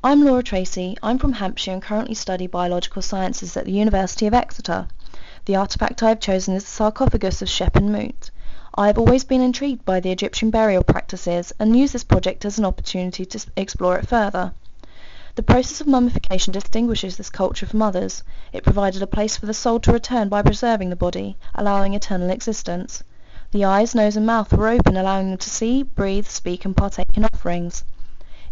I'm Laura Tracy. I'm from Hampshire and currently study biological sciences at the University of Exeter. The artefact I have chosen is the sarcophagus of Shep en-Mut. I have always been intrigued by the Egyptian burial practices and use this project as an opportunity to explore it further. The process of mummification distinguishes this culture from others. It provided a place for the soul to return by preserving the body, allowing eternal existence. The eyes, nose and mouth were open, allowing them to see, breathe, speak and partake in offerings.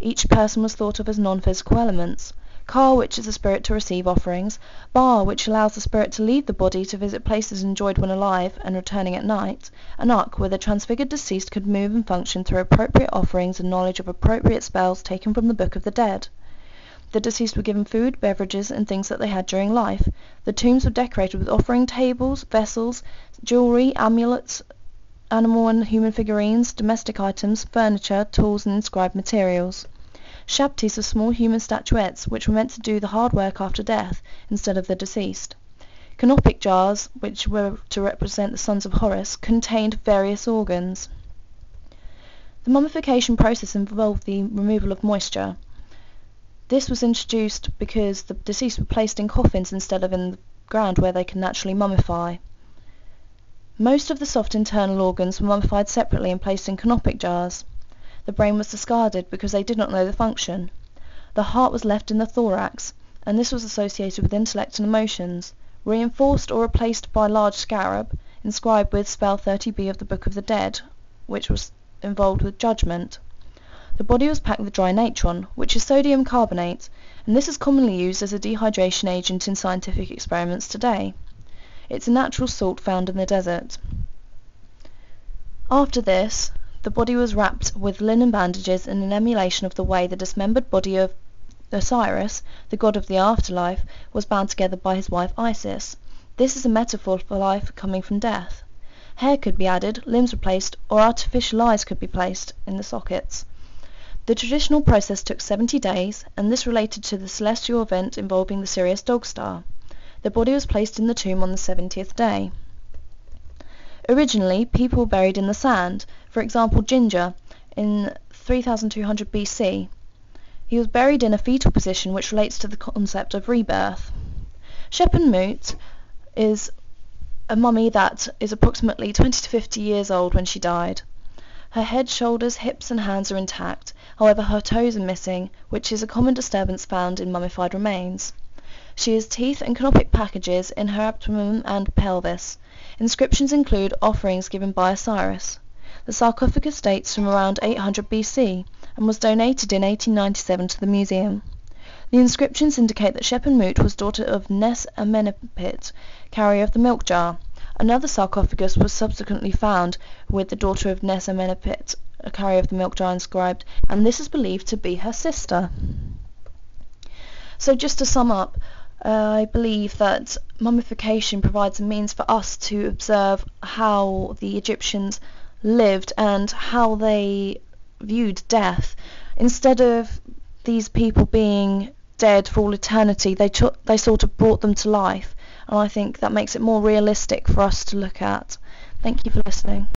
Each person was thought of as non-physical elements. Ka, which is the spirit to receive offerings. Ba, which allows the spirit to leave the body to visit places enjoyed when alive and returning at night. And Uk, where the transfigured deceased could move and function through appropriate offerings and knowledge of appropriate spells taken from the Book of the Dead. The deceased were given food, beverages and things that they had during life. The tombs were decorated with offering tables, vessels, jewellery, amulets, animal and human figurines, domestic items, furniture, tools and inscribed materials. Shabtis were small human statuettes which were meant to do the hard work after death instead of the deceased. Canopic jars, which were to represent the sons of Horus, contained various organs. The mummification process involved the removal of moisture. This was introduced because the deceased were placed in coffins instead of in the ground where they can naturally mummify. Most of the soft internal organs were mummified separately and placed in canopic jars. The brain was discarded because they did not know the function. The heart was left in the thorax, and this was associated with intellect and emotions, reinforced or replaced by a large scarab, inscribed with spell 30b of the Book of the Dead, which was involved with judgment. The body was packed with dry natron, which is sodium carbonate, and this is commonly used as a dehydration agent in scientific experiments today. It's a natural salt found in the desert. After this, the body was wrapped with linen bandages in an emulation of the way the dismembered body of Osiris, the god of the afterlife, was bound together by his wife Isis. This is a metaphor for life coming from death. Hair could be added, limbs replaced, or artificial eyes could be placed in the sockets. The traditional process took 70 days, and this related to the celestial event involving the Sirius dog star. The body was placed in the tomb on the 70th day. Originally, people were buried in the sand. For example, Ginger, in 3200 BC. He was buried in a fetal position, which relates to the concept of rebirth. Shep en-Mut is a mummy that is approximately 20 to 50 years old when she died. Her head, shoulders, hips and hands are intact, however her toes are missing, which is a common disturbance found in mummified remains. She has teeth and canopic packages in her abdomen and pelvis. Inscriptions include offerings given by Osiris. The sarcophagus dates from around 800 BC and was donated in 1897 to the museum. The inscriptions indicate that Shep en-Mut was daughter of en-Mut, carrier of the milk jar. Another sarcophagus was subsequently found with the daughter of en-Mut, a carrier of the milk jar, inscribed, and this is believed to be her sister. So just to sum up, I believe that mummification provides a means for us to observe how the Egyptians lived and how they viewed death. Instead of these people being dead for all eternity, they sort of brought them to life, and I think that makes it more realistic for us to look at. Thank you for listening.